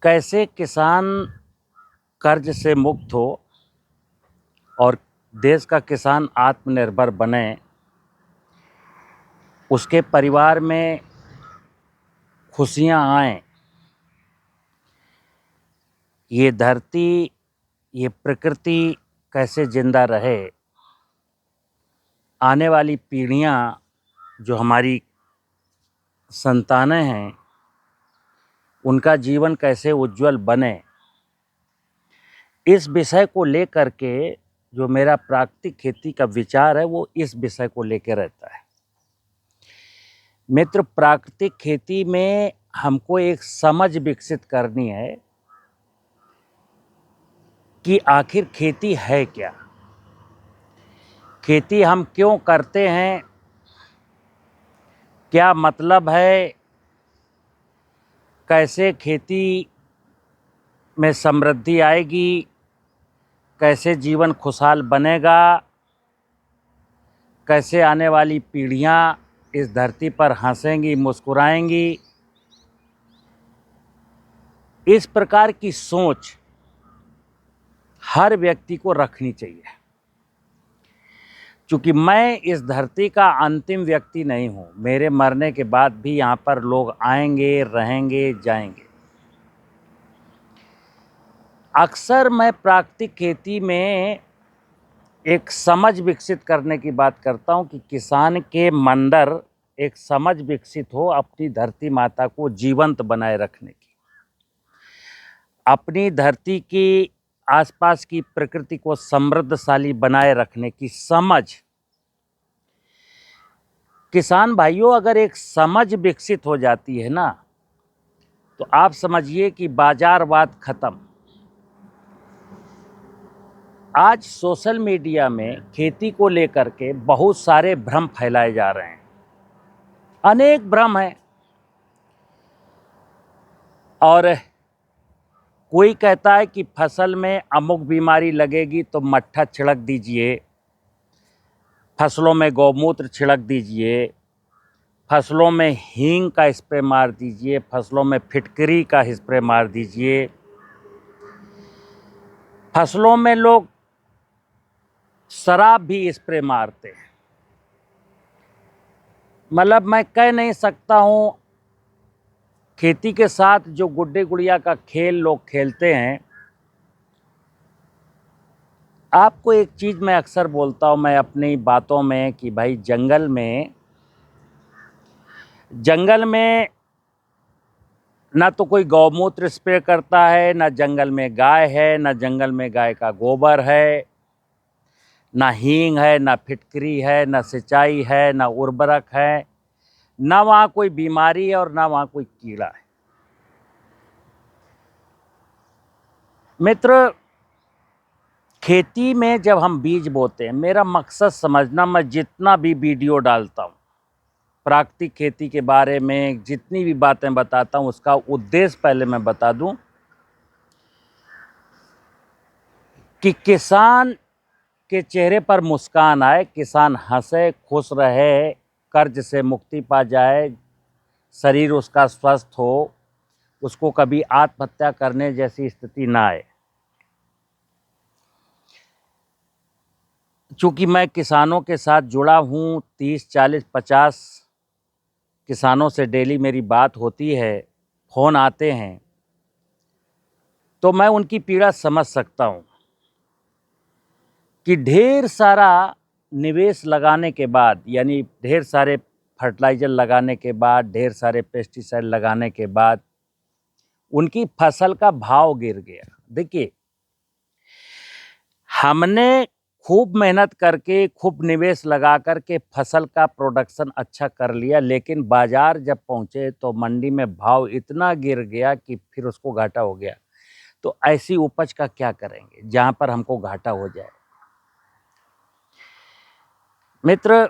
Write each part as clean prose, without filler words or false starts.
कैसे किसान कर्ज से मुक्त हो और देश का किसान आत्मनिर्भर बने, उसके परिवार में खुशियां आएं, ये धरती, ये प्रकृति कैसे जिंदा रहे, आने वाली पीढ़ियां जो हमारी संतानें हैं उनका जीवन कैसे उज्जवल बने, इस विषय को लेकर के जो मेरा प्राकृतिक खेती का विचार है वो इस विषय को लेकर रहता है। मित्र, प्राकृतिक खेती में हमको एक समझ विकसित करनी है कि आखिर खेती है क्या, खेती हम क्यों करते हैं, क्या मतलब है, कैसे खेती में समृद्धि आएगी, कैसे जीवन खुशहाल बनेगा, कैसे आने वाली पीढ़ियां इस धरती पर हंसेंगी, मुस्कुराएंगी। इस प्रकार की सोच हर व्यक्ति को रखनी चाहिए। क्योंकि मैं इस धरती का अंतिम व्यक्ति नहीं हूँ, मेरे मरने के बाद भी यहाँ पर लोग आएंगे, रहेंगे, जाएंगे। अक्सर मैं प्राकृतिक खेती में एक समझ विकसित करने की बात करता हूँ कि किसान के अंदर एक समझ विकसित हो अपनी धरती माता को जीवंत बनाए रखने की, अपनी धरती की आसपास की प्रकृति को समृद्धशाली बनाए रखने की समझ। किसान भाइयों, अगर एक समझ विकसित हो जाती है ना, तो आप समझिए कि बाजारवाद खत्म। आज सोशल मीडिया में खेती को लेकर के बहुत सारे भ्रम फैलाए जा रहे हैं, अनेक भ्रम हैं। और कोई कहता है कि फसल में अमुक बीमारी लगेगी तो मट्ठा छिड़क दीजिए, फसलों में गौमूत्र छिड़क दीजिए, फसलों में हींग का स्प्रे मार दीजिए, फसलों में फिटकरी का स्प्रे मार दीजिए। फसलों में लोग शराब भी स्प्रे मारते हैं। मतलब मैं कह नहीं सकता हूँ, खेती के साथ जो गुड्डे गुड़िया का खेल लोग खेलते हैं। आपको एक चीज़ मैं अक्सर बोलता हूँ मैं अपनी बातों में कि भाई जंगल में ना तो कोई गौमूत्र स्प्रे करता है, ना जंगल में गाय है, ना जंगल में गाय का गोबर है, ना हींग है, ना फिटकरी है, ना सिंचाई है, ना उर्वरक है, ना वहाँ कोई बीमारी है और ना वहाँ कोई कीड़ा है। मित्र, खेती में जब हम बीज बोते हैं, मेरा मकसद समझना, मैं जितना भी वीडियो डालता हूँ प्राकृतिक खेती के बारे में, जितनी भी बातें बताता हूँ, उसका उद्देश्य पहले मैं बता दूं कि किसान के चेहरे पर मुस्कान आए, किसान हंसे, खुश रहे, कर्ज से मुक्ति पा जाए, शरीर उसका स्वस्थ हो, उसको कभी आत्महत्या करने जैसी स्थिति ना आए। चूँकि मैं किसानों के साथ जुड़ा हूँ, 30, 40, 50 किसानों से डेली मेरी बात होती है, फ़ोन आते हैं, तो मैं उनकी पीड़ा समझ सकता हूँ कि ढेर सारा निवेश लगाने के बाद, यानी ढेर सारे फर्टिलाइज़र लगाने के बाद, ढेर सारे पेस्टिसाइड लगाने के बाद उनकी फसल का भाव गिर गया। देखिए, हमने खूब मेहनत करके, खूब निवेश लगा कर के फसल का प्रोडक्शन अच्छा कर लिया, लेकिन बाज़ार जब पहुँचे तो मंडी में भाव इतना गिर गया कि फिर उसको घाटा हो गया। तो ऐसी उपज का क्या करेंगे जहाँ पर हमको घाटा हो जाए। मित्र,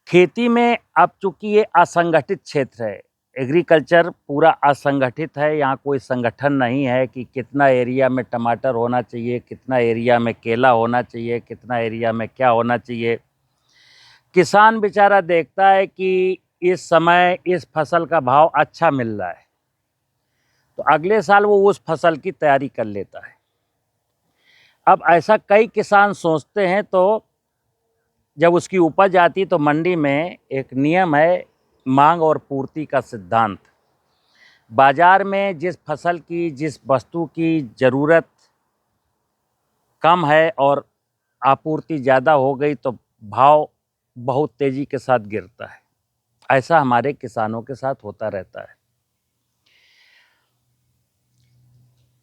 खेती में अब चूंकि ये असंगठित क्षेत्र है, एग्रीकल्चर पूरा असंगठित है, यहाँ कोई संगठन नहीं है कि कितना एरिया में टमाटर होना चाहिए, कितना एरिया में केला होना चाहिए, कितना एरिया में क्या होना चाहिए। किसान बेचारा देखता है कि इस समय इस फसल का भाव अच्छा मिल रहा है, तो अगले साल वो उस फसल की तैयारी कर लेता है। अब ऐसा कई किसान सोचते हैं, तो जब उसकी उपज आती तो मंडी में एक नियम है, मांग और पूर्ति का सिद्धांत। बाजार में जिस फसल की, जिस वस्तु की ज़रूरत कम है और आपूर्ति ज़्यादा हो गई तो भाव बहुत तेज़ी के साथ गिरता है। ऐसा हमारे किसानों के साथ होता रहता है।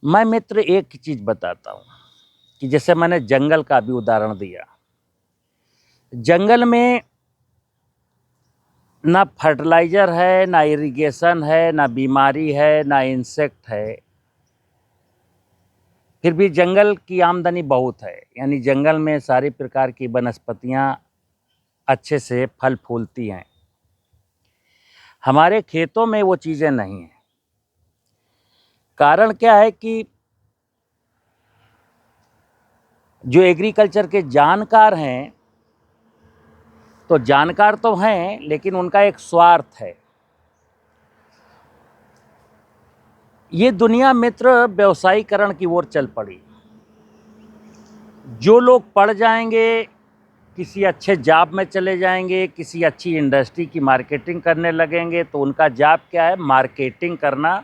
मैं मित्र एक चीज़ बताता हूँ कि जैसे मैंने जंगल का भी उदाहरण दिया। जंगल में ना फर्टिलाइज़र है, ना इरिगेशन है, ना बीमारी है, ना इंसेक्ट है, फिर भी जंगल की आमदनी बहुत है। यानी जंगल में सारी प्रकार की वनस्पतियाँ अच्छे से फल फूलती हैं। हमारे खेतों में वो चीज़ें नहीं हैं। कारण क्या है कि जो एग्रीकल्चर के जानकार हैं, तो जानकार तो हैं, लेकिन उनका एक स्वार्थ है। ये दुनिया मित्र व्यवसायीकरण की ओर चल पड़ी। जो लोग पढ़ जाएंगे, किसी अच्छे जॉब में चले जाएंगे, किसी अच्छी इंडस्ट्री की मार्केटिंग करने लगेंगे, तो उनका जॉब क्या है? मार्केटिंग करना,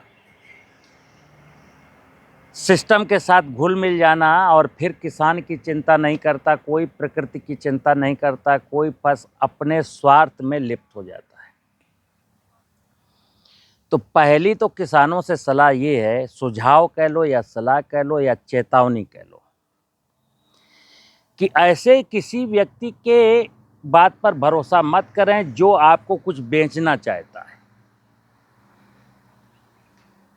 सिस्टम के साथ घुल मिल जाना, और फिर किसान की चिंता नहीं करता, कोई प्रकृति की चिंता नहीं करता, कोई बस अपने स्वार्थ में लिप्त हो जाता है। तो पहली तो किसानों से सलाह ये है, सुझाव कह लो या सलाह कह लो या चेतावनी कह लो, कि ऐसे किसी व्यक्ति के बात पर भरोसा मत करें जो आपको कुछ बेचना चाहता है।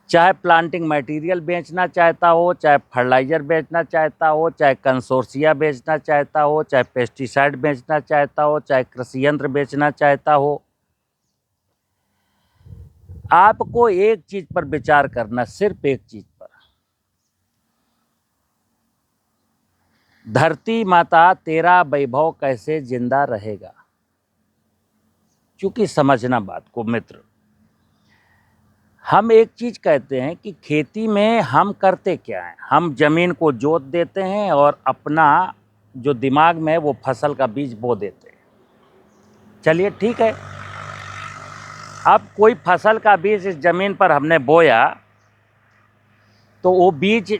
चाहे प्लांटिंग मटेरियल बेचना चाहता हो, चाहे फर्टिलाइज़र बेचना चाहता हो, चाहे कंसोर्सिया बेचना चाहता हो, चाहे पेस्टिसाइड बेचना चाहता हो, चाहे कृषि यंत्र बेचना चाहता हो, आपको एक चीज़ पर विचार करना, सिर्फ एक चीज़ पर। धरती माता तेरा वैभव कैसे जिंदा रहेगा। क्योंकि समझना बात को मित्र, हम एक चीज़ कहते हैं कि खेती में हम करते क्या हैं? हम ज़मीन को जोत देते हैं और अपना जो दिमाग में है वो फसल का बीज बो देते हैं। चलिए ठीक है, अब कोई फसल का बीज इस ज़मीन पर हमने बोया, तो वो बीज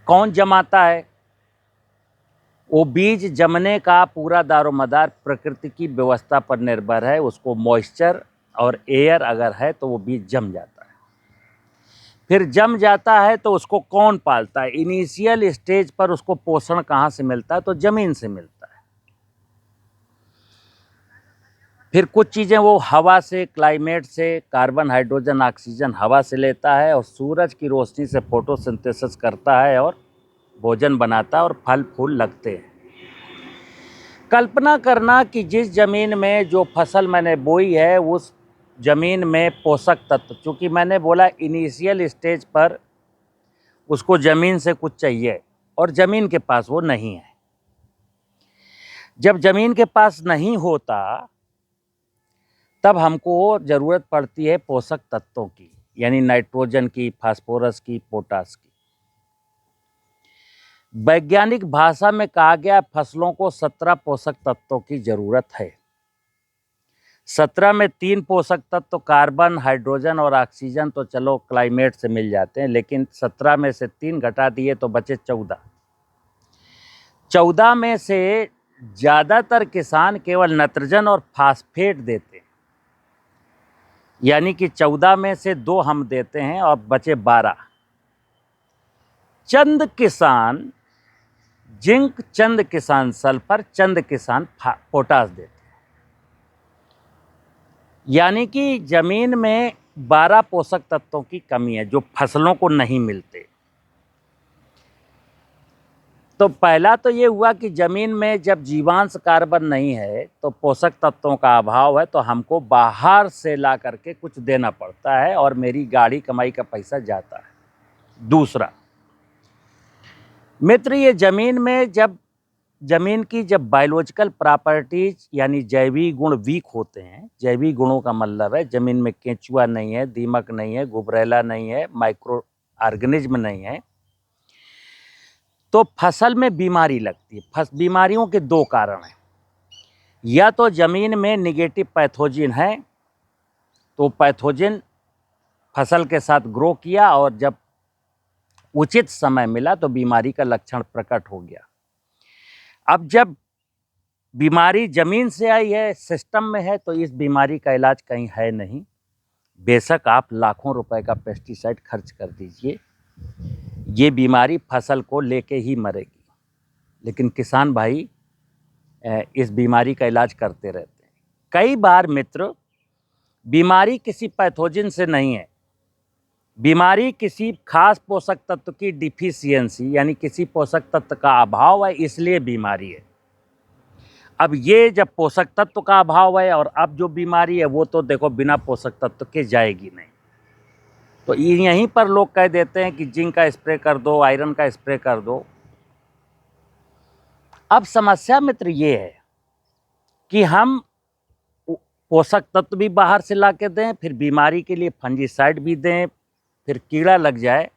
कौन जमाता है? वो बीज जमने का पूरा दारोमदार प्रकृति की व्यवस्था पर निर्भर है। उसको मॉइस्चर और एयर अगर है तो वो बीज जम जाता है। फिर जम जाता है तो उसको कौन पालता है? इनिशियल स्टेज पर उसको पोषण कहाँ से मिलता है? तो ज़मीन से मिलता है। फिर कुछ चीज़ें वो हवा से, क्लाइमेट से, कार्बन, हाइड्रोजन, ऑक्सीजन हवा से लेता है, और सूरज की रोशनी से फोटोसिंथेसिस करता है और भोजन बनाता है और फल फूल लगते हैं। कल्पना करना कि जिस ज़मीन में जो फसल मैंने बोई है, उस ज़मीन में पोषक तत्व, चूँकि मैंने बोला इनिशियल स्टेज पर उसको ज़मीन से कुछ चाहिए और ज़मीन के पास वो नहीं है। जब ज़मीन के पास नहीं होता, तब हमको ज़रूरत पड़ती है पोषक तत्वों की, यानी नाइट्रोजन की, फास्फोरस की, पोटास की। वैज्ञानिक भाषा में कहा गया, फसलों को 17 पोषक तत्वों की ज़रूरत है। 17 में 3 पोषक तत्व कार्बन, हाइड्रोजन और ऑक्सीजन तो चलो क्लाइमेट से मिल जाते हैं, लेकिन 17 में से 3 घटा दिए तो बचे 14। 14 में से ज़्यादातर किसान केवल नाइट्रोजन और फास्फेट देते हैं, यानी कि 14 में से 2 हम देते हैं और बचे 12। चंद किसान जिंक, चंद किसान सल्फर, चंद किसान पोटास देते हैं। यानी कि जमीन में 12 पोषक तत्वों की कमी है जो फसलों को नहीं मिलते। तो पहला तो ये हुआ कि जमीन में जब जीवांश कार्बन नहीं है तो पोषक तत्वों का अभाव है, तो हमको बाहर से ला करके कुछ देना पड़ता है और मेरी गाड़ी कमाई का पैसा जाता है। दूसरा मित्र, ये जमीन में जब ज़मीन की जब बायोलॉजिकल प्रॉपर्टीज यानी जैविक गुण वीक होते हैं, जैविक गुणों का मतलब है ज़मीन में केंचुआ नहीं है, दीमक नहीं है, गुबरैला नहीं है, माइक्रो ऑर्गेनिज्म नहीं है, तो फसल में बीमारी लगती है। बीमारियों के दो कारण हैं, या तो ज़मीन में निगेटिव पैथोजन है, तो पैथोजन फसल के साथ ग्रो किया और जब उचित समय मिला तो बीमारी का लक्षण प्रकट हो गया। अब जब बीमारी ज़मीन से आई है, सिस्टम में है, तो इस बीमारी का इलाज कहीं है नहीं। बेशक आप लाखों रुपए का पेस्टिसाइड खर्च कर दीजिए, ये बीमारी फसल को लेके ही मरेगी। लेकिन किसान भाई इस बीमारी का इलाज करते रहते हैं। कई बार मित्र, बीमारी किसी पैथोजन से नहीं है, बीमारी किसी खास पोषक तत्व की डिफिशियंसी यानी किसी पोषक तत्व का अभाव है, इसलिए बीमारी है। अब ये जब पोषक तत्व का अभाव है और अब जो बीमारी है वो तो देखो बिना पोषक तत्व के जाएगी नहीं। तो यहीं पर लोग कह देते हैं कि जिंक का स्प्रे कर दो, आयरन का स्प्रे कर दो। अब समस्या मित्र ये है कि हम पोषक तत्व भी बाहर से ला के दें, फिर बीमारी के लिए फंजीसाइड भी दें, फिर कीड़ा लग जाए।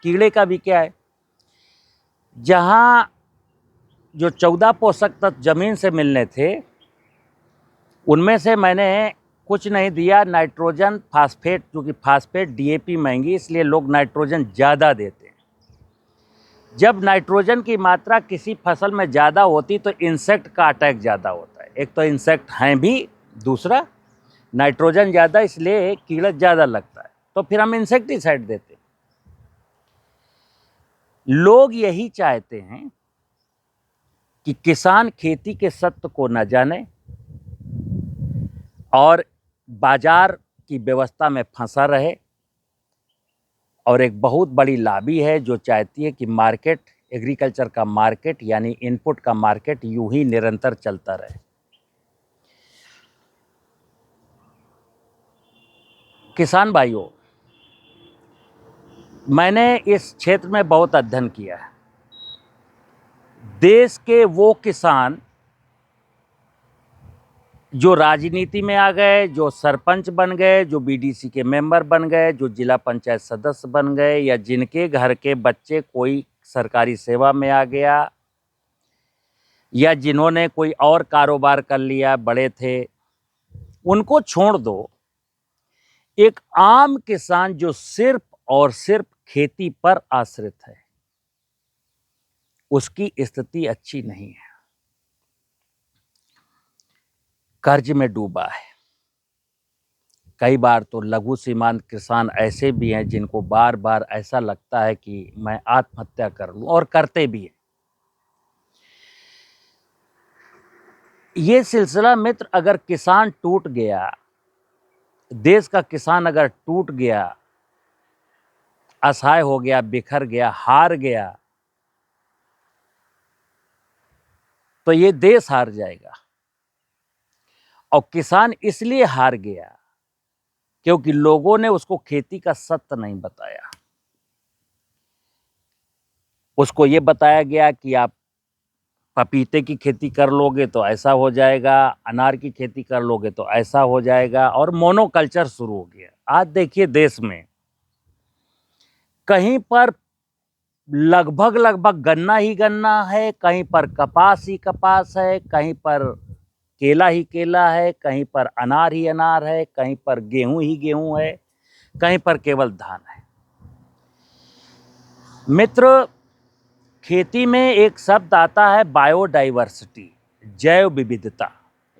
कीड़े का भी क्या है, जहाँ जो 14 पोषक तत्व ज़मीन से मिलने थे, उनमें से मैंने कुछ नहीं दिया, नाइट्रोजन, फास्फेट, क्योंकि फास्फेट डीएपी महंगी इसलिए लोग नाइट्रोजन ज़्यादा देते हैं। जब नाइट्रोजन की मात्रा किसी फसल में ज़्यादा होती तो इंसेक्ट का अटैक ज़्यादा होता है। एक तो इंसेक्ट हैं भी, दूसरा नाइट्रोजन ज़्यादा इसलिए कीड़ा ज़्यादा लगता है, तो फिर हम इंसेक्टिसाइड देते हैं। लोग यही चाहते हैं कि किसान खेती के सत्य को न जाने और बाजार की व्यवस्था में फंसा रहे। और एक बहुत बड़ी लॉबी है जो चाहती है कि मार्केट, एग्रीकल्चर का मार्केट यानी इनपुट का मार्केट यूं ही निरंतर चलता रहे। किसान भाइयों, मैंने इस क्षेत्र में बहुत अध्ययन किया है। देश के वो किसान जो राजनीति में आ गए, जो सरपंच बन गए, जो बीडीसी के मेंबर बन गए, जो जिला पंचायत सदस्य बन गए, या जिनके घर के बच्चे कोई सरकारी सेवा में आ गया, या जिन्होंने कोई और कारोबार कर लिया, बड़े थे, उनको छोड़ दो। एक आम किसान जो सिर्फ और सिर्फ खेती पर आश्रित है, उसकी स्थिति अच्छी नहीं है, कर्ज में डूबा है। कई बार तो लघु सीमांत किसान ऐसे भी हैं जिनको बार बार ऐसा लगता है कि मैं आत्महत्या कर लूं, और करते भी हैं। ये सिलसिला मित्र अगर किसान टूट गया, देश का किसान अगर टूट गया, असहाय हो गया, बिखर गया, हार गया, तो ये देश हार जाएगा। और किसान इसलिए हार गया क्योंकि लोगों ने उसको खेती का सत्य नहीं बताया। उसको ये बताया गया कि आप पपीते की खेती कर लोगे तो ऐसा हो जाएगा, अनार की खेती कर लोगे तो ऐसा हो जाएगा, और मोनोकल्चर शुरू हो गया। आज देखिए देश में कहीं पर लगभग लगभग गन्ना ही गन्ना है, कहीं पर कपास ही कपास है, कहीं पर केला ही केला है, कहीं पर अनार ही अनार है, कहीं पर गेहूं ही गेहूं है, कहीं पर केवल धान है। मित्र, खेती में एक शब्द आता है बायोडाइवर्सिटी, जैव विविधता।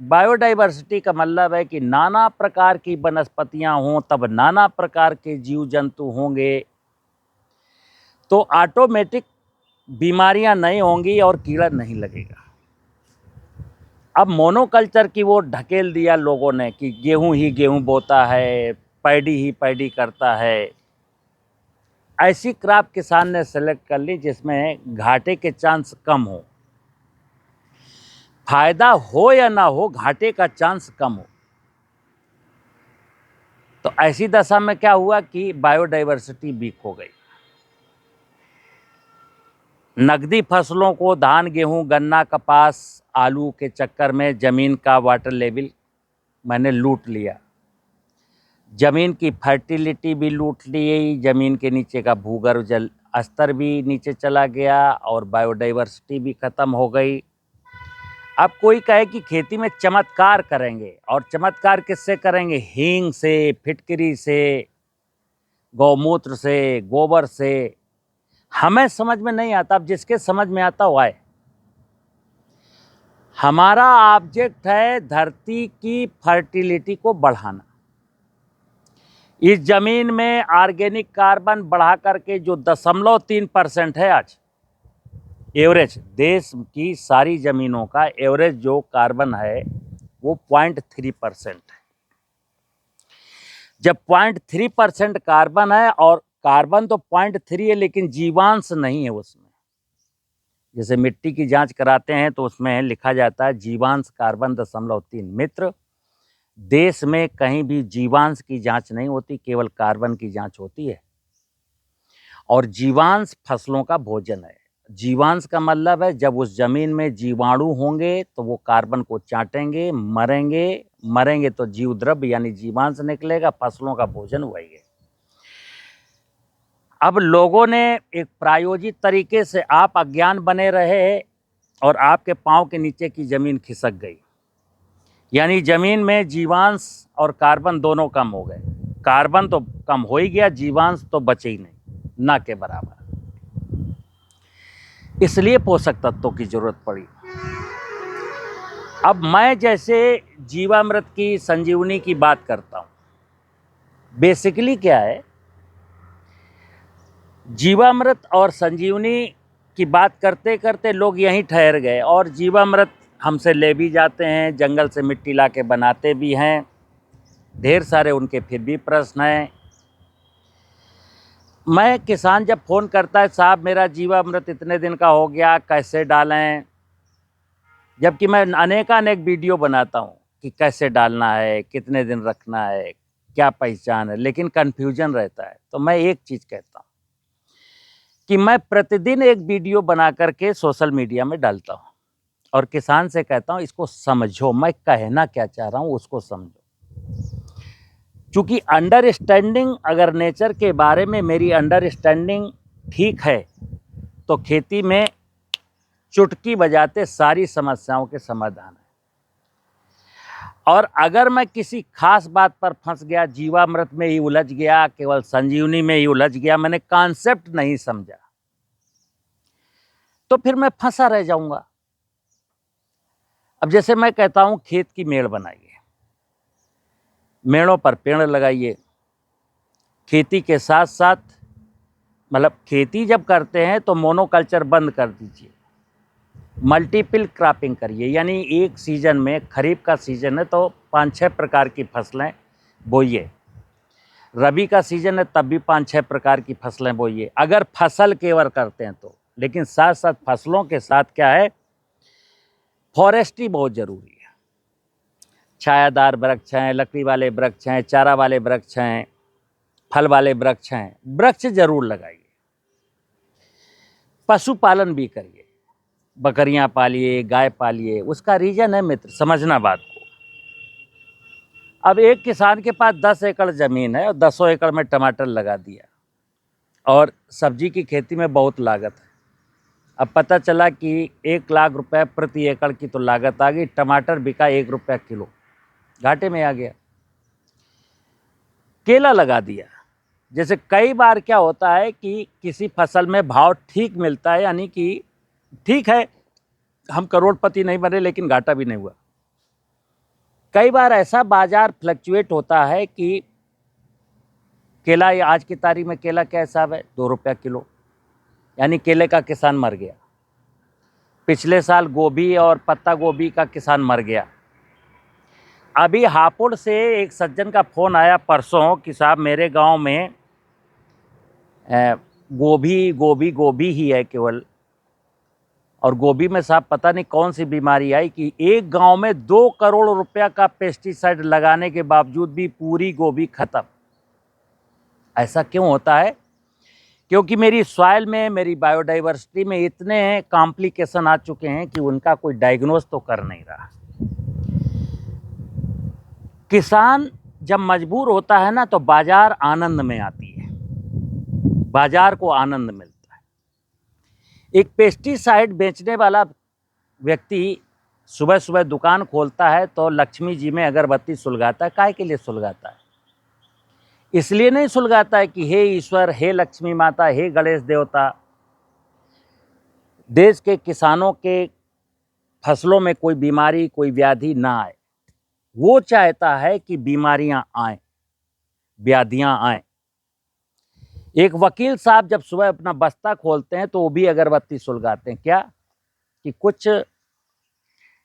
बायोडाइवर्सिटी का मतलब है कि नाना प्रकार की वनस्पतियां हों, तब नाना प्रकार के जीव जंतु होंगे, तो ऑटोमेटिक बीमारियां नहीं होंगी और कीड़ा नहीं लगेगा। अब मोनोकल्चर की वो ढकेल दिया लोगों ने कि गेहूं ही गेहूं बोता है, पैडी ही पैडी करता है। ऐसी क्रॉप किसान ने सेलेक्ट कर ली जिसमें घाटे के चांस कम हो, फायदा हो या ना हो, घाटे का चांस कम हो। तो ऐसी दशा में क्या हुआ कि बायोडाइवर्सिटी वीक हो गई। नकदी फसलों को धान, गेहूं, गन्ना, कपास, आलू के चक्कर में ज़मीन का वाटर लेवल मैंने लूट लिया। ज़मीन की फर्टिलिटी भी लूट ली, ज़मीन के नीचे का भूगर्भ जल स्तर भी नीचे चला गया और बायोडाइवर्सिटी भी ख़त्म हो गई। अब कोई कहे कि खेती में चमत्कार करेंगे, और चमत्कार किससे करेंगे? हींग से, फिटकरी से, गौमूत्र से, गोबर से। हमें समझ में नहीं आता, अब जिसके समझ में आता हुआ है। हमारा ऑब्जेक्ट है धरती की फर्टिलिटी को बढ़ाना। इस जमीन में ऑर्गेनिक कार्बन बढ़ा करके जो 0.3% है आज एवरेज, देश की सारी जमीनों का एवरेज जो कार्बन है वो 0.3% है। जब 0.3% कार्बन है, और कार्बन तो 0.3 है लेकिन जीवांश नहीं है उसमें। जैसे मिट्टी की जांच कराते हैं तो उसमें लिखा जाता है जीवांश कार्बन 0.3। मित्र, देश में कहीं भी जीवांश की जांच नहीं होती, केवल कार्बन की जांच होती है। और जीवांश फसलों का भोजन है। जीवांश का मतलब है जब उस जमीन में जीवाणु होंगे तो वो कार्बन को चाटेंगे, मरेंगे तो जीव द्रव्य यानी जीवांश निकलेगा, फसलों का भोजन वही है। अब लोगों ने एक प्रायोजित तरीके से, आप अज्ञान बने रहे और आपके पांव के नीचे की जमीन खिसक गई, यानी जमीन में जीवांश और कार्बन दोनों कम हो गए। कार्बन तो कम हो ही गया, जीवांश तो बचे ही नहीं, ना के बराबर। इसलिए पोषक तत्वों की जरूरत पड़ी। अब मैं जैसे जीवामृत की, संजीवनी की बात करता हूं, बेसिकली क्या है, जीवामृत और संजीवनी की बात करते करते लोग यहीं ठहर गए, और जीवामृत हमसे ले भी जाते हैं, जंगल से मिट्टी ला के बनाते भी हैं, ढेर सारे उनके फिर भी प्रश्न हैं। मैं किसान जब फ़ोन करता है, साहब मेरा जीवामृत इतने दिन का हो गया, कैसे डालें, जबकि मैं अनेकानेक वीडियो बनाता हूँ कि कैसे डालना है, कितने दिन रखना है, क्या पहचान है, लेकिन कन्फ्यूजन रहता है। तो मैं एक चीज़ कहता हूँ कि मैं प्रतिदिन एक वीडियो बना करके सोशल मीडिया में डालता हूँ और किसान से कहता हूँ इसको समझो, मैं कहना क्या चाह रहा हूँ उसको समझो। चूँकि अंडरस्टैंडिंग, अगर नेचर के बारे में मेरी अंडरस्टैंडिंग ठीक है तो खेती में चुटकी बजाते सारी समस्याओं के समाधान है। और अगर मैं किसी खास बात पर फंस गया, जीवामृत में ही उलझ गया, केवल संजीवनी में ही उलझ गया, मैंने कॉन्सेप्ट नहीं समझा, तो फिर मैं फंसा रह जाऊंगा। अब जैसे मैं कहता हूं खेत की मेड़ बनाइए, मेड़ों पर पेड़ लगाइए, खेती के साथ साथ, मतलब खेती जब करते हैं तो मोनोकल्चर बंद कर दीजिए, मल्टीपल क्रॉपिंग करिए, यानी एक सीजन में, खरीफ का सीजन है तो 5-6 प्रकार की फसलें बोइए, रबी का सीजन है तब भी 5-6 प्रकार की फसलें बोइए, अगर फसल केवल करते हैं तो। लेकिन साथ साथ फसलों के साथ क्या है, फॉरेस्ट्री बहुत ज़रूरी है। छायादार वृक्ष हैं, लकड़ी वाले वृक्ष हैं, चारा वाले वृक्ष हैं, फल वाले वृक्ष हैं, वृक्ष जरूर लगाइए। पशुपालन भी करिए, बकरियां पालिए, गाय पालिए। उसका रीजन है मित्र, समझना बात को। अब एक किसान के पास 10 एकड़ ज़मीन है और 10 एकड़ में टमाटर लगा दिया, और सब्जी की खेती में बहुत लागत है। अब पता चला कि 1 लाख रुपए प्रति एकड़ की तो लागत आ गई, टमाटर बिका 1 रुपया किलो, घाटे में आ गया। केला लगा दिया। जैसे कई बार क्या होता है कि किसी फसल में भाव ठीक मिलता है, यानी कि ठीक है हम करोड़पति नहीं बने लेकिन घाटा भी नहीं हुआ। कई बार ऐसा बाजार फ्लक्चुएट होता है कि केला, आज की तारीख में केला क्या हिसाब है, 2 रुपया किलो, यानी केले का किसान मर गया। पिछले साल गोभी और पत्ता गोभी का किसान मर गया। अभी हापुड़ से एक सज्जन का फ़ोन आया परसों कि साहब मेरे गांव में गोभी ही है केवल, और गोभी में साहब पता नहीं कौन सी बीमारी आई कि एक गांव में 2 करोड़ रुपया का पेस्टिसाइड लगाने के बावजूद भी पूरी गोभी खत्म। ऐसा क्यों होता है क्योंकि मेरी सॉइल में, मेरी बायोडाइवर्सिटी में इतने कॉम्प्लिकेशन आ चुके हैं कि उनका कोई डायग्नोज तो कर नहीं रहा। किसान जब मजबूर होता है ना, तो बाजार आनंद में आती है, बाजार को आनंद मिलता है। एक पेस्टिसाइड बेचने वाला व्यक्ति सुबह सुबह दुकान खोलता है तो लक्ष्मी जी में अगरबत्ती सुलगाता है। काहे के लिए सुलगाता है? इसलिए नहीं सुलगाता है कि हे ईश्वर, हे लक्ष्मी माता, हे गणेश देवता, देश के किसानों के फसलों में कोई बीमारी, कोई व्याधि ना आए। वो चाहता है कि बीमारियां आएं, व्याधियां आएं। एक वकील साहब जब सुबह अपना बस्ता खोलते हैं तो वो भी अगरबत्ती सुलगाते हैं। क्या? कि कुछ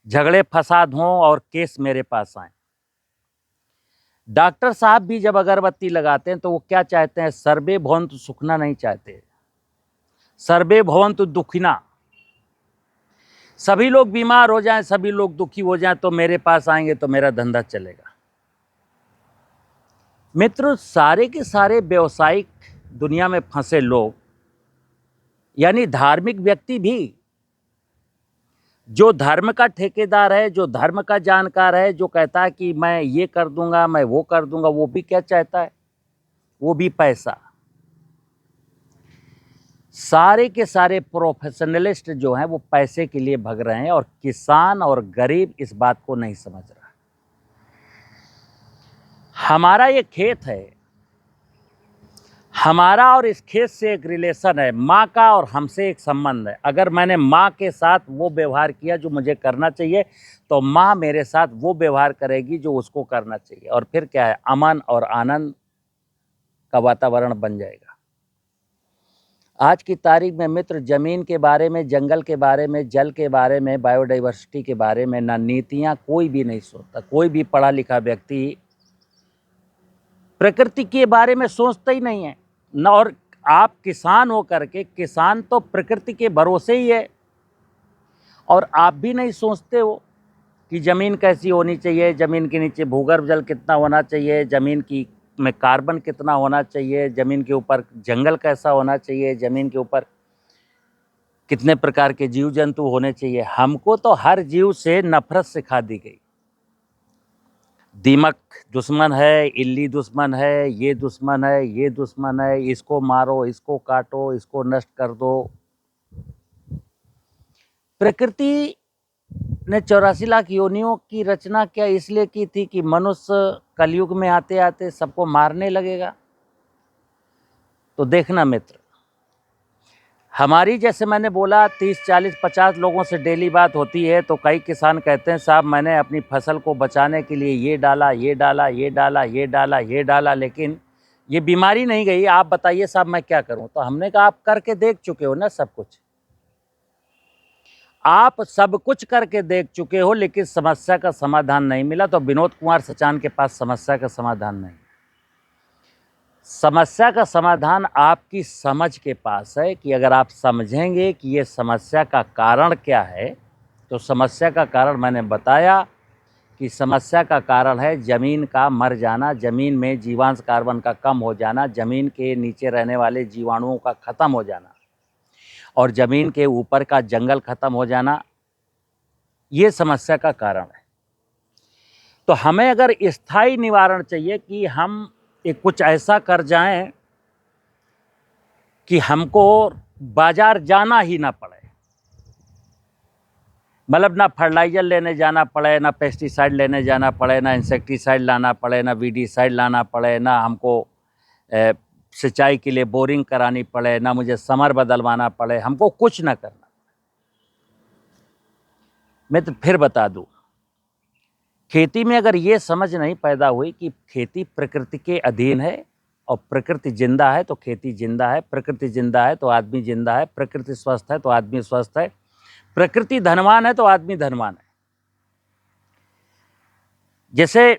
झगड़े फसाद हों और केस मेरे पास आए। डॉक्टर साहब भी जब अगरबत्ती लगाते हैं तो वो क्या चाहते हैं? सर्वे भवन्तु सुखिनः नहीं चाहते, सर्वे भवन्तु दुखिनः। सभी लोग बीमार हो जाएं, सभी लोग दुखी हो जाएं तो मेरे पास आएंगे तो मेरा धंधा चलेगा। मित्रों, सारे के सारे व्यवसायिक दुनिया में फंसे लोग, यानी धार्मिक व्यक्ति भी, जो धर्म का ठेकेदार है, जो धर्म का जानकार है, जो कहता है कि मैं ये कर दूंगा, मैं वो कर दूंगा, वो भी क्या चाहता है? वो भी पैसा। सारे के सारे प्रोफेशनलिस्ट जो हैं वो पैसे के लिए भग रहे हैं और किसान और गरीब इस बात को नहीं समझ रहा। हमारा ये खेत है, हमारा और इस खेत से एक रिलेशन है, माँ का और हमसे एक संबंध है। अगर मैंने माँ के साथ वो व्यवहार किया जो मुझे करना चाहिए, तो माँ मेरे साथ वो व्यवहार करेगी जो उसको करना चाहिए, और फिर क्या है? अमन और आनंद का वातावरण बन जाएगा। आज की तारीख में मित्र, जमीन के बारे में, जंगल के बारे में, जल के बारे में, बायोडाइवर्सिटी के बारे में ना नीतियाँ कोई भी नहीं सोचता। कोई भी पढ़ा लिखा व्यक्ति प्रकृति के बारे में सोचता ही नहीं है न। और आप किसान हो करके, किसान तो प्रकृति के भरोसे ही है, और आप भी नहीं सोचते हो कि ज़मीन कैसी होनी चाहिए, ज़मीन के नीचे भूगर्भ जल कितना होना चाहिए, ज़मीन की में कार्बन कितना होना चाहिए, ज़मीन के ऊपर जंगल कैसा होना चाहिए, ज़मीन के ऊपर कितने प्रकार के जीव जंतु होने चाहिए। हमको तो हर जीव से नफरत सिखा दी गई। दीमक दुश्मन है, इल्ली दुश्मन है, ये दुश्मन है, ये दुश्मन है, इसको मारो, इसको काटो, इसको नष्ट कर दो। प्रकृति ने 84 लाख योनियों की रचना क्या इसलिए की थी कि मनुष्य कलयुग में आते आते सबको मारने लगेगा? तो देखना मित्र, हमारी, जैसे मैंने बोला, 30, 40, 50 लोगों से डेली बात होती है, तो कई किसान कहते हैं साहब मैंने अपनी फसल को बचाने के लिए ये डाला, ये डाला, ये डाला, ये डाला, ये डाला, लेकिन ये बीमारी नहीं गई। आप बताइए साहब मैं क्या करूं? तो हमने कहा आप करके देख चुके हो ना सब कुछ, आप सब कुछ करके देख चुके हो, लेकिन समस्या का समाधान नहीं मिला। तो विनोद कुमार सचान के पास समस्या का समाधान नहीं। समस्या का समाधान आपकी समझ के पास है कि अगर आप समझेंगे कि ये समस्या का कारण क्या है, तो समस्या का कारण मैंने बताया कि समस्या का कारण है ज़मीन का मर जाना, ज़मीन में जीवांश कार्बन का कम हो जाना, ज़मीन के नीचे रहने वाले जीवाणुओं का ख़त्म हो जाना, और ज़मीन के ऊपर का जंगल ख़त्म हो जाना। ये समस्या का कारण है। तो हमें अगर स्थायी निवारण चाहिए कि हम एक कुछ ऐसा कर जाएं कि हमको बाजार जाना ही ना पड़े, मतलब ना फर्टिलाइजर लेने जाना पड़े, ना पेस्टिसाइड लेने जाना पड़े, ना इंसेक्टिसाइड लाना पड़े, ना वीडीसाइड लाना पड़े, ना हमको सिंचाई के लिए बोरिंग करानी पड़े, ना मुझे समर बदलवाना पड़े, हमको कुछ ना करना। मैं तो फिर बता दूं, खेती में अगर ये समझ नहीं पैदा हुई कि खेती प्रकृति के अधीन है, और प्रकृति जिंदा है तो खेती जिंदा है, प्रकृति जिंदा है तो आदमी जिंदा है, प्रकृति स्वस्थ है तो आदमी स्वस्थ है, प्रकृति धनवान है तो आदमी धनवान है। जैसे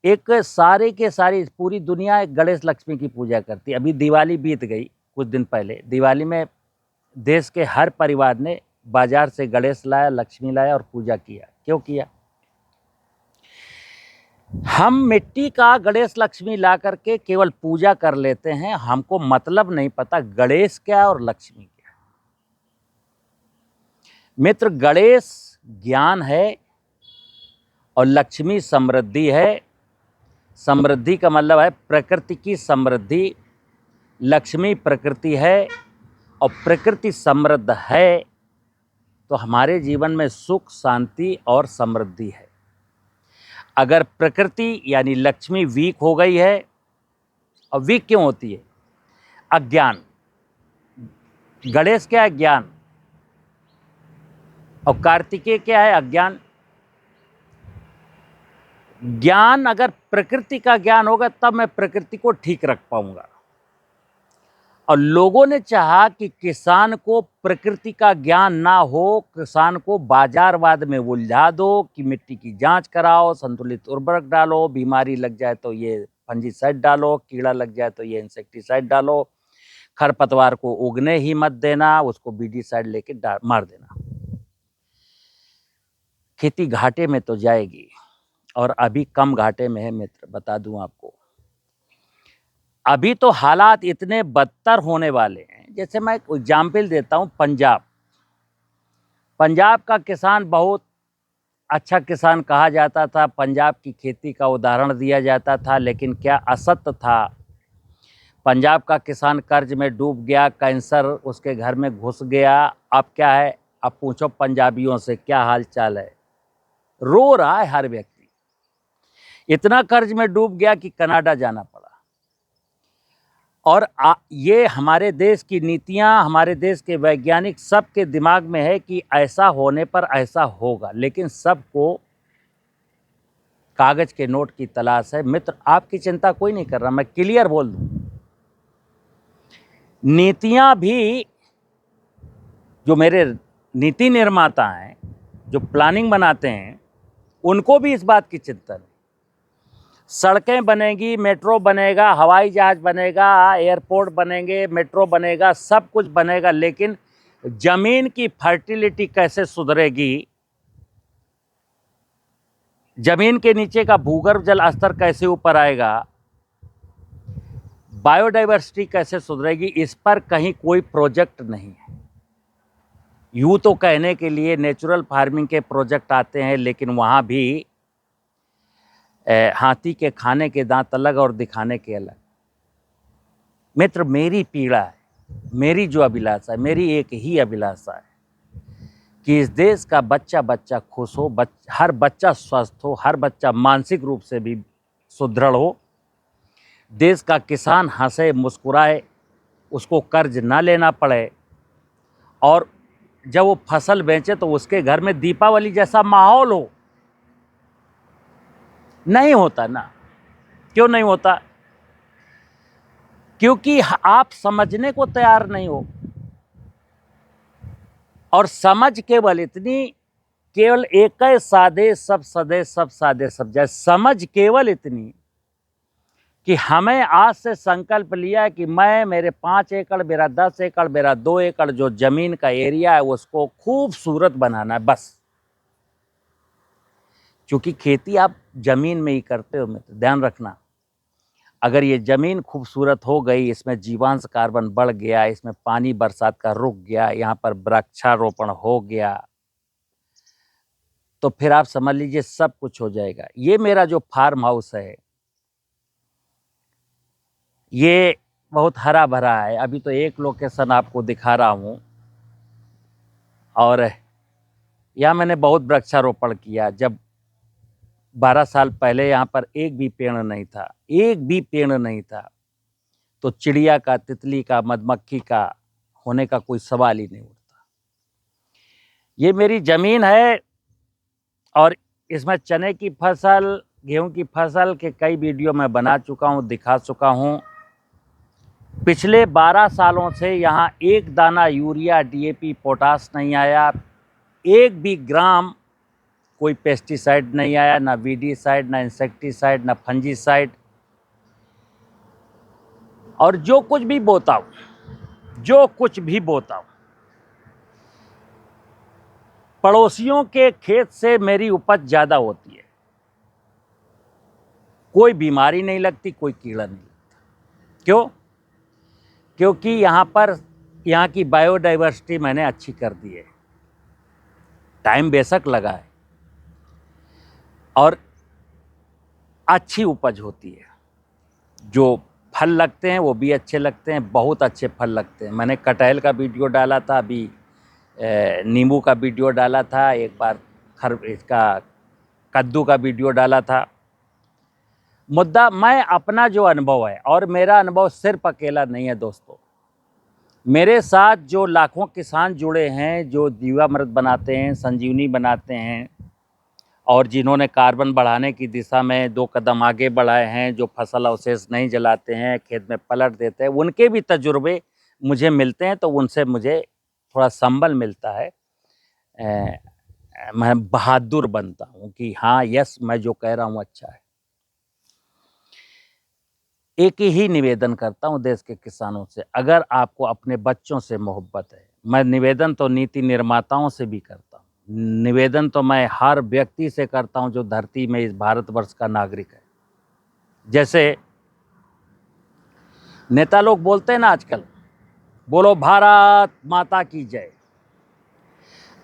एक सारे के सारी पूरी दुनिया एक गणेश लक्ष्मी की पूजा करती है। अभी दिवाली बीत गई कुछ दिन पहले, दिवाली में देश के हर परिवार ने बाजार से गणेश लाया, लक्ष्मी लाया और पूजा किया। क्यों किया? हम मिट्टी का गणेश लक्ष्मी ला करके केवल पूजा कर लेते हैं, हमको मतलब नहीं पता गणेश क्या है और लक्ष्मी क्या है। मित्र, गणेश ज्ञान है और लक्ष्मी समृद्धि है। समृद्धि का मतलब है प्रकृति की समृद्धि। लक्ष्मी प्रकृति है और प्रकृति समृद्ध है तो हमारे जीवन में सुख, शांति और समृद्धि है। अगर प्रकृति यानी लक्ष्मी वीक हो गई है, और वीक क्यों होती है? अज्ञान। गणेश क्या है? ज्ञान। और कार्तिकेय क्या है? अज्ञान। ज्ञान, अगर प्रकृति का ज्ञान होगा तब मैं प्रकृति को ठीक रख पाऊंगा। और लोगों ने चाहा कि किसान को प्रकृति का ज्ञान ना हो, किसान को बाजारवाद में उलझा दो कि मिट्टी की जांच कराओ, संतुलित उर्वरक डालो, बीमारी लग जाए तो ये फंजीसाइड डालो, कीड़ा लग जाए तो ये इंसेक्टिसाइड डालो, खरपतवार को उगने ही मत देना, उसको बीडीसाइड लेके मार देना। खेती घाटे में तो जाएगी, और अभी कम घाटे में है मित्र, बता दूं आपको। अभी तो हालात इतने बदतर होने वाले हैं। जैसे मैं एक एग्जाम्पल देता हूं, पंजाब का किसान बहुत अच्छा किसान कहा जाता था, पंजाब की खेती का उदाहरण दिया जाता था, लेकिन क्या असत्य था। पंजाब का किसान कर्ज में डूब गया, कैंसर उसके घर में घुस गया। अब क्या है? अब पूछो पंजाबियों से क्या हाल चाल है, रो रहा है हर व्यक्ति। इतना कर्ज में डूब गया कि कनाडा जाना पड़ा। और ये हमारे देश की नीतियां, हमारे देश के वैज्ञानिक सबके दिमाग में है कि ऐसा होने पर ऐसा होगा, लेकिन सबको कागज के नोट की तलाश है। मित्र, आपकी चिंता कोई नहीं कर रहा, मैं क्लियर बोल दूं। नीतियां भी, जो मेरे नीति निर्माता हैं, जो प्लानिंग बनाते हैं, उनको भी इस बात की चिंता नहीं। सड़कें बनेगी, मेट्रो बनेगा, हवाई जहाज बनेगा, एयरपोर्ट बनेंगे, मेट्रो बनेगा, सब कुछ बनेगा, लेकिन जमीन की फर्टिलिटी कैसे सुधरेगी, जमीन के नीचे का भूगर्भ जल स्तर कैसे ऊपर आएगा, बायोडाइवर्सिटी कैसे सुधरेगी, इस पर कहीं कोई प्रोजेक्ट नहीं है। यूं तो कहने के लिए नेचुरल फार्मिंग के प्रोजेक्ट आते हैं, लेकिन वहां भी हाथी के खाने के दांत अलग और दिखाने के अलग। मित्र, मेरी पीड़ा है, मेरी जो अभिलाषा है, मेरी एक ही अभिलाषा है कि इस देश का बच्चा बच्चा खुश हो, हर बच्चा स्वस्थ हो, हर बच्चा मानसिक रूप से भी सुदृढ़ हो, देश का किसान हंसे मुस्कुराए, उसको कर्ज ना लेना पड़े, और जब वो फसल बेचे तो उसके घर में दीपावली जैसा माहौल हो। नहीं होता ना। क्यों नहीं होता? क्योंकि आप समझने को तैयार नहीं हो। और समझ केवल इतनी, केवल एक सादे सब सदे सब सादे सब जाए, समझ केवल इतनी कि हमें आज से संकल्प लिया कि मैं, मेरे 5 एकड़, मेरा 10 एकड़, मेरा 2 एकड़ जो जमीन का एरिया है उसको खूबसूरत बनाना है, बस। क्योंकि खेती आप जमीन में ही करते हो मित्र, ध्यान रखना। अगर ये जमीन खूबसूरत हो गई, इसमें जीवांश कार्बन बढ़ गया, इसमें पानी बरसात का रुक गया, यहाँ पर वृक्षारोपण हो गया, तो फिर आप समझ लीजिए सब कुछ हो जाएगा। ये मेरा जो फार्म हाउस है, ये बहुत हरा भरा है। अभी तो एक लोकेशन आपको दिखा रहा हूँ, और यहाँ मैंने बहुत वृक्षारोपण किया। जब 12 साल पहले यहाँ पर एक भी पेड़ नहीं था, एक भी पेड़ नहीं था, तो चिड़िया का, तितली का, मधुमक्खी का होने का कोई सवाल ही नहीं उठता। ये मेरी जमीन है, और इसमें चने की फसल, गेहूं की फसल के कई वीडियो मैं बना चुका हूं, दिखा चुका हूं। पिछले 12 सालों से यहाँ एक दाना यूरिया, डीएपी, पोटास नहीं आया, एक भी ग्राम कोई पेस्टिसाइड नहीं आया, ना वीडीसाइड, ना इंसेक्टिसाइड, ना फंजीसाइड। और जो कुछ भी बोता हूँ, जो कुछ भी बोता हूँ, पड़ोसियों के खेत से मेरी उपज ज़्यादा होती है। कोई बीमारी नहीं लगती, कोई कीड़ा नहीं लगता। क्यों? क्योंकि यहाँ की बायोडाइवर्सिटी मैंने अच्छी कर दी है। टाइम बेशक लगा है और अच्छी उपज होती है। जो फल लगते हैं वो भी अच्छे लगते हैं, बहुत अच्छे फल लगते हैं। मैंने कटहल का वीडियो डाला था, अभी नींबू का वीडियो डाला था, एक बार इसका कद्दू का वीडियो डाला था। मुद्दा मैं अपना जो अनुभव है, और मेरा अनुभव सिर्फ अकेला नहीं है दोस्तों, मेरे साथ जो लाखों किसान जुड़े हैं, जो जीवामृत बनाते हैं, संजीवनी बनाते हैं, और जिन्होंने कार्बन बढ़ाने की दिशा में 2 कदम आगे बढ़ाए हैं, जो फसल अवशेष नहीं जलाते हैं, खेत में पलट देते हैं, उनके भी तजुर्बे मुझे मिलते हैं, तो उनसे मुझे थोड़ा संबल मिलता है। मैं बहादुर बनता हूँ कि हाँ, यस, मैं जो कह रहा हूँ अच्छा है। एक ही निवेदन करता हूँ देश के किसानों से, अगर आपको अपने बच्चों से मोहब्बत है, मैं निवेदन तो नीति निर्माताओं से भी करता हूँ, निवेदन तो मैं हर व्यक्ति से करता हूँ जो धरती में इस भारतवर्ष का नागरिक है। जैसे नेता लोग बोलते हैं ना आजकल, बोलो भारत माता की जय।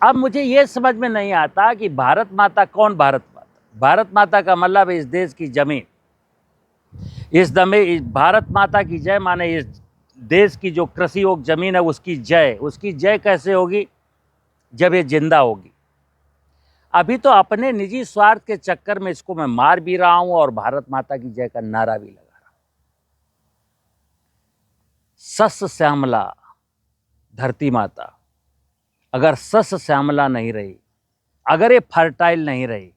अब मुझे ये समझ में नहीं आता कि भारत माता कौन भारत माता? भारत माता का मतलब इस देश की जमीन, इस भारत माता की जय माने इस देश की जो कृषि योग्य जमीन है उसकी जय कैसे होगी? जब ये जिंदा होगी। अभी तो अपने निजी स्वार्थ के चक्कर में इसको मैं मार भी रहा हूं और भारत माता की जय का नारा भी लगा रहा हूं। सस्य श्यामला धरती माता, अगर सस्य श्यामला नहीं रही, अगर ये फर्टाइल नहीं रही,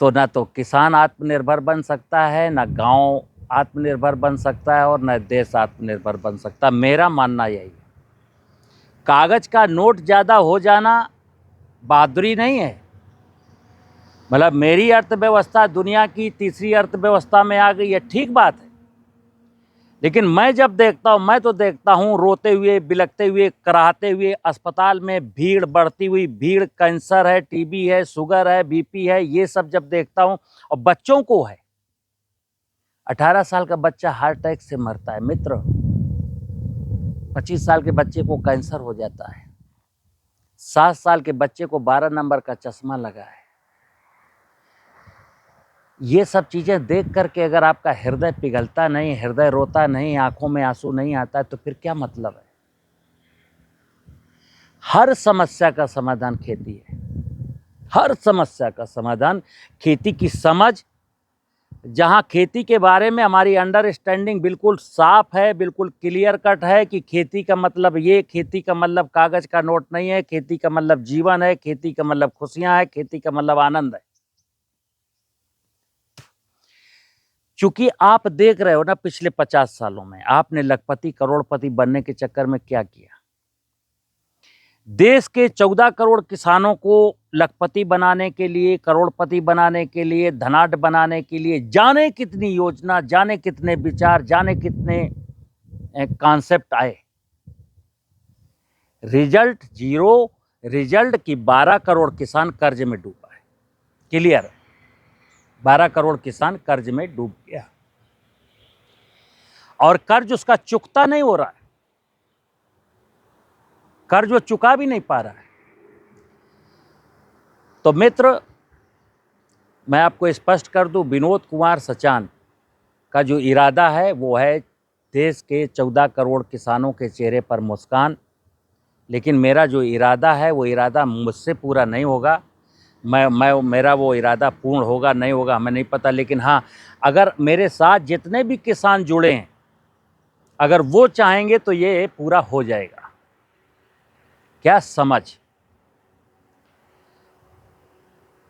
तो ना तो किसान आत्मनिर्भर बन सकता है, ना गांव आत्मनिर्भर बन सकता है, और न देश आत्मनिर्भर बन सकता। मेरा मानना यही है। कागज का नोट ज़्यादा हो जाना बहादुरी नहीं है। मतलब मेरी अर्थव्यवस्था दुनिया की तीसरी अर्थव्यवस्था में आ गई है, ठीक बात है, लेकिन मैं जब देखता हूँ, मैं तो देखता हूँ रोते हुए, बिलखते हुए, कराहते हुए अस्पताल में भीड़, बढ़ती हुई भीड़, कैंसर है, टीबी है, शुगर है, बीपी है, ये सब जब देखता हूँ, और बच्चों को है, 18 साल का बच्चा हार्ट अटैक से मरता है मित्र, 25 साल के बच्चे को कैंसर हो जाता है, 7 साल के बच्चे को 12 नंबर का चश्मा लगा है। ये सब चीज़ें देख करके अगर आपका हृदय पिघलता नहीं, हृदय रोता नहीं, आंखों में आंसू नहीं आता है, तो फिर क्या मतलब है? हर समस्या का समाधान खेती है, हर समस्या का समाधान खेती की समझ, जहां खेती के बारे में हमारी अंडरस्टैंडिंग बिल्कुल साफ है, बिल्कुल क्लियर कट है कि खेती का मतलब ये, खेती का मतलब कागज का नोट नहीं है, खेती का मतलब जीवन है, खेती का मतलब खुशियां है, खेती का मतलब आनंद है। चूंकि आप देख रहे हो ना, पिछले 50 सालों में आपने लखपति करोड़पति बनने के चक्कर में क्या किया? देश के 14 करोड़ किसानों को लखपति बनाने के लिए, करोड़पति बनाने के लिए, धनाढ्य बनाने के लिए जाने कितनी योजना, जाने कितने विचार, जाने कितने कॉन्सेप्ट आए। रिजल्ट जीरो, रिजल्ट की 12 करोड़ किसान कर्ज में डूबा है, क्लियर है, 12 करोड़ किसान कर्ज में डूब गया, और कर्ज उसका चुकता नहीं हो रहा है, कर्ज वो चुका भी नहीं पा रहा है। तो मित्र, मैं आपको स्पष्ट कर दूं, विनोद कुमार सचान का जो इरादा है वो है देश के 14 करोड़ किसानों के चेहरे पर मुस्कान, लेकिन मेरा जो इरादा है वो इरादा मुझसे पूरा नहीं होगा। मेरा वो इरादा पूर्ण होगा नहीं होगा हमें नहीं पता, लेकिन हाँ, अगर मेरे साथ जितने भी किसान जुड़े हैं, अगर वो चाहेंगे तो ये पूरा हो जाएगा। क्या समझ?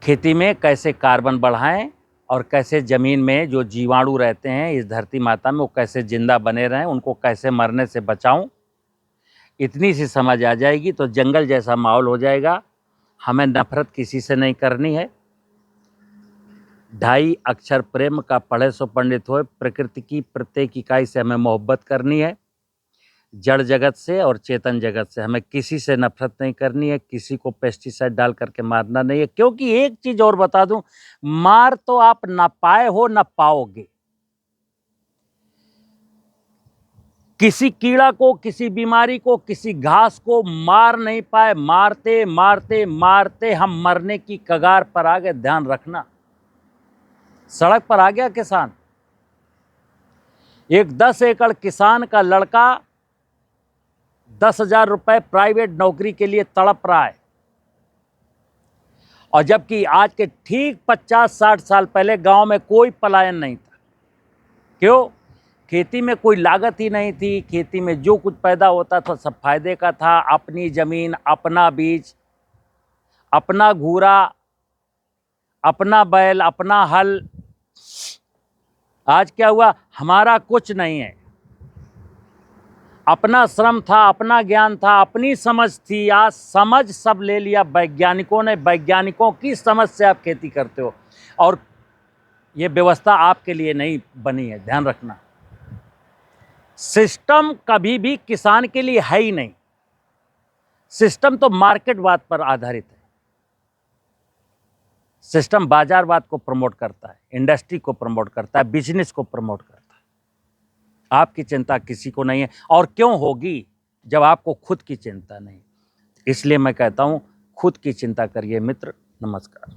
खेती में कैसे कार्बन बढ़ाएं और कैसे ज़मीन में जो जीवाणु रहते हैं इस धरती माता में, वो कैसे जिंदा बने रहें, उनको कैसे मरने से बचाऊं, इतनी सी समझ आ जाएगी तो जंगल जैसा माहौल हो जाएगा। हमें नफरत किसी से नहीं करनी है। 2.5 अक्षर प्रेम का पढ़े सो पंडित होए, प्रकृति की प्रत्येक इकाई से हमें मोहब्बत करनी है। जड़ जगत से और चेतन जगत से। हमें किसी से नफरत नहीं करनी है, किसी को पेस्टिसाइड डाल करके मारना नहीं है, क्योंकि एक चीज और बता दूं, मार तो आप ना पाए हो ना पाओगे। किसी कीड़ा को, किसी बीमारी को, किसी घास को मार नहीं पाए। मारते मारते मारते हम मरने की कगार पर आ गए। ध्यान रखना। सड़क पर आ गया किसान, एक 10 एकड़ किसान का लड़का 10,000 रुपए प्राइवेट नौकरी के लिए तड़प रहा है, और जबकि आज के ठीक 50-60 साल पहले गांव में कोई पलायन नहीं था। क्यों? खेती में कोई लागत ही नहीं थी। खेती में जो कुछ पैदा होता था सब फायदे का था। अपनी जमीन, अपना बीज, अपना घूरा, अपना बैल, अपना हल। आज क्या हुआ? हमारा कुछ नहीं है। अपना श्रम था, अपना ज्ञान था, अपनी समझ थी। आज समझ सब ले लिया वैज्ञानिकों ने। वैज्ञानिकों की समझ से आप खेती करते हो, और ये व्यवस्था आपके लिए नहीं बनी है। ध्यान रखना। सिस्टम कभी भी किसान के लिए है ही नहीं। सिस्टम तो मार्केटवाद पर आधारित है। सिस्टम बाजारवाद को प्रमोट करता है, इंडस्ट्री को प्रमोट करता है, बिजनेस को प्रमोट करता है। आपकी चिंता किसी को नहीं है, और क्यों होगी जब आपको खुद की चिंता नहीं। इसलिए मैं कहता हूं, खुद की चिंता करिए मित्र। नमस्कार।